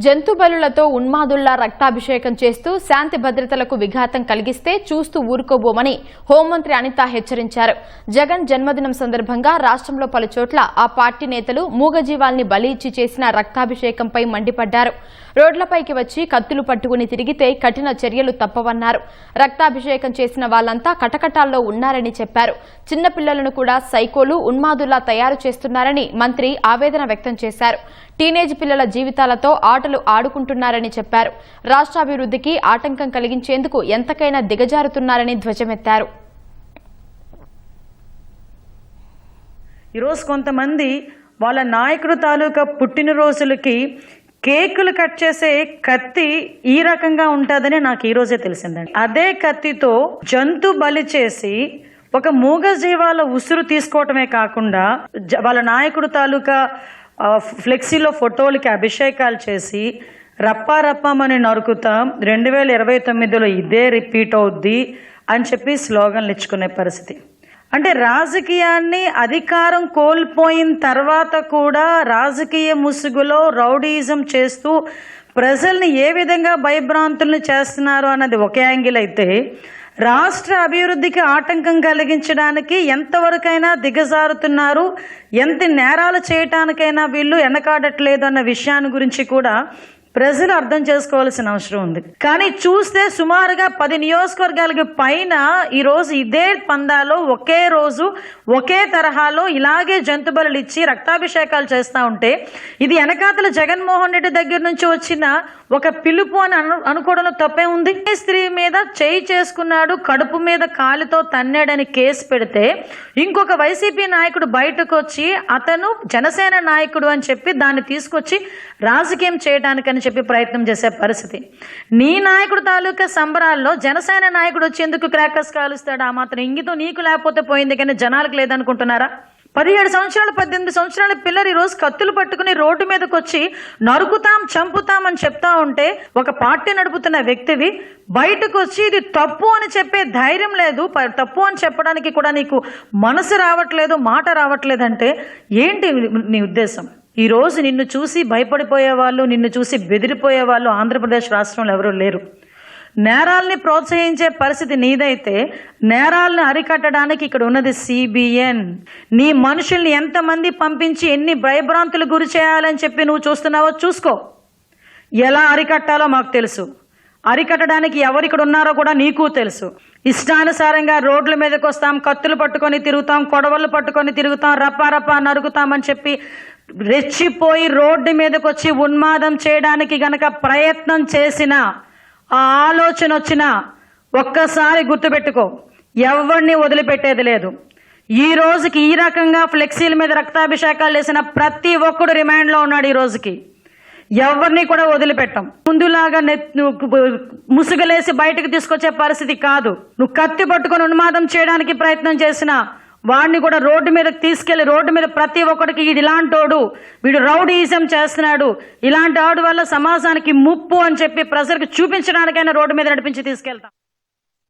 జంతు బలులతో ఉన్మాదుల్లా రక్తాభిషేకం చేస్తూ శాంతి భద్రతలకు విఘాతం కలిగిస్తే చూస్తూ ఊరుకోబోమని హోంమంత్రి అనిత హెచ్చరించారు. జగన్ జన్మదినం సందర్భంగా రాష్ట్రంలో పలుచోట్ల ఆ పార్టీ నేతలు మూగజీవాల్ని బలి ఇచ్చి చేసిన రక్తాభిషేకంపై మండిపడ్డారు. రోడ్లపైకి వచ్చి కత్తులు పట్టుకుని తిరిగితే కఠిన చర్యలు తప్పవన్నారు. రక్తాభిషేకం చేసిన వాళ్లంతా కటకటాల్లో ఉన్నారని చెప్పారు. చిన్నపిల్లలను కూడా సైకోలు ఉన్మాదుల్లా తయారు చేస్తున్నారని మంత్రి ఆవేదన వ్యక్తం చేశారు. టీనేజ్ పిల్లల జీవితాలతో ఆటలు ఆడుకుంటున్నారని చెప్పారు. రాష్ట్రాభివృద్ధికి ఆటంకం కలిగించేందుకు ఎంతకైనా దిగజారుతున్నారని ధ్వజమెత్తారు. ఈరోజు కొంతమంది వాళ్ళ నాయకుడు తాలూకా పుట్టినరోజులకి కేకులు కట్ చేసే కత్తి ఈ రకంగా ఉంటుందని నాకు ఈరోజే తెలిసిందండి. అదే కత్తితో జంతు బలి చేసి ఒక మూగజీవాల ఉసురు తీసుకోవటమే కాకుండా వాళ్ళ నాయకుడు తాలూకా ఫ్లెక్సీలో ఫోటోలకి అభిషేకాలు చేసి రప్పారప్పమని నరుకుతాం, 2029లో ఇదే రిపీట్ అవుద్ది అని చెప్పి స్లోగన్లు ఇచ్చుకునే పరిస్థితి. అంటే రాజకీయాన్ని అధికారం కోల్పోయిన తర్వాత కూడా రాజకీయ ముసుగులో రౌడీయిజం చేస్తూ ప్రజల్ని ఏ విధంగా భయభ్రాంతులను చేస్తున్నారు అన్నది ఒక యాంగిల్ అయితే, రాష్ట్ర అభివృద్ధికి ఆటంకం కలిగించడానికి ఎంతవరకైనా దిగజారుతున్నారు, ఎంత నేరాలు చేయటానికైనా వీళ్ళు వెనకాడట్లేదు అన్న విషయాన్ని గురించి కూడా ప్రజలు అర్థం చేసుకోవాల్సిన అవసరం ఉంది. కానీ చూస్తే సుమారుగా 10 నియోజకవర్గాలకి పైన ఈరోజు ఇదే పందాలో ఒకే రోజు ఒకే తరహాలో ఇలాగే జంతు బలులు ఇచ్చి రక్తాభిషేకాలు చేస్తూ ఉంటే ఇది వెనకాతల జగన్మోహన్ రెడ్డి దగ్గర నుంచి వచ్చిన ఒక పిలుపు అని అనుకోవడంలో తప్పే ఉంది. స్త్రీ మీద చేయి చేసుకున్నాడు, కడుపు మీద కాలితో తన్నాడని కేసు పెడితే ఇంకొక వైసీపీ నాయకుడు బయటకు వచ్చి అతను జనసేన నాయకుడు అని చెప్పి దాన్ని తీసుకొచ్చి రాజకీయం చేయడానికని చెప్పి ప్రయత్నం చేసే పరిస్థితి. నీ నాయకుడు తాలూకా సంబరాల్లో జనసేన నాయకుడు వచ్చేందుకు క్రాకర్స్ కాలుస్తాడు? ఆ మాత్రం ఇంగితం నీకు లేకపోతే పోయింది, కానీ జనాలకు లేదనుకుంటున్నారా? 17 సంవత్సరాలు 18 సంవత్సరాల పిల్లలు ఈరోజు కత్తులు పట్టుకుని రోడ్డు మీదకి వచ్చి నరుకుతాం చంపుతాం అని చెప్తా ఉంటే ఒక పార్టీ నడుపుతున్న వ్యక్తివి బయటకు వచ్చి ఇది తప్పు అని చెప్పే ధైర్యం లేదు, తప్పు అని చెప్పడానికి కూడా నీకు మనసు రావట్లేదు, మాట రావట్లేదంటే ఏంటి నీ ఉద్దేశం? ఈరోజు నిన్ను చూసి భయపడిపోయే వాళ్ళు, నిన్ను చూసి బెదిరిపోయే వాళ్ళు ఆంధ్రప్రదేశ్ రాష్ట్రంలో ఎవరూ లేరు. నేరాల్ని ప్రోత్సహించే పరిస్థితి నీదైతే నేరాలను అరికట్టడానికి ఇక్కడ ఉన్నది సిబిఎన్. నీ మనుషుల్ని ఎంతమంది పంపించి ఎన్ని భయభ్రాంతులు గురి చేయాలని చెప్పి నువ్వు చూస్తున్నావో చూసుకో. ఎలా అరికట్టాలో మాకు తెలుసు, అరికట్టడానికి ఎవరు ఇక్కడ ఉన్నారో కూడా నీకు తెలుసు. ఇష్టానుసారంగా రోడ్ల మీదకి వస్తాం, కత్తులు పట్టుకొని తిరుగుతాం, కొడవళ్ళు పట్టుకొని తిరుగుతాం, రప్పా నరుగుతామని చెప్పి రెచ్చిపోయి రోడ్డు మీదకి వచ్చి ఉన్మాదం చేయడానికి గనక ప్రయత్నం చేసిన ఆ ఆలోచన వచ్చినా ఒక్కసారి గుర్తుపెట్టుకో, ఎవరిని వదిలిపెట్టేది లేదు. ఈ రోజుకి ఈ రకంగా ఫ్లెక్సీల మీద రక్తాభిషేకాలు చేసిన ప్రతి ఒక్కడు రిమాండ్లో ఉన్నాడు. ఈ రోజుకి ఎవరిని కూడా వదిలిపెట్టాం. ముందులాగా ముసుగులేసి బయటకు తీసుకొచ్చే పరిస్థితి కాదు. నువ్వు కత్తి పట్టుకొని ఉన్మాదం చేయడానికి ప్రయత్నం చేసినా వాడిని కూడా రోడ్డు మీదకి తీసుకెళ్లి రోడ్డు మీద ప్రతి ఒక్కడికి వీడు ఇలాంటోడు, వీడు రౌడీయిజం చేస్తున్నాడు, ఇలాంటి వాడి వల్ల సమాజానికి ముప్పు అని చెప్పి ప్రజలకు చూపించడానికైనా రోడ్డు మీద నడిపించి తీసుకెళ్తాం.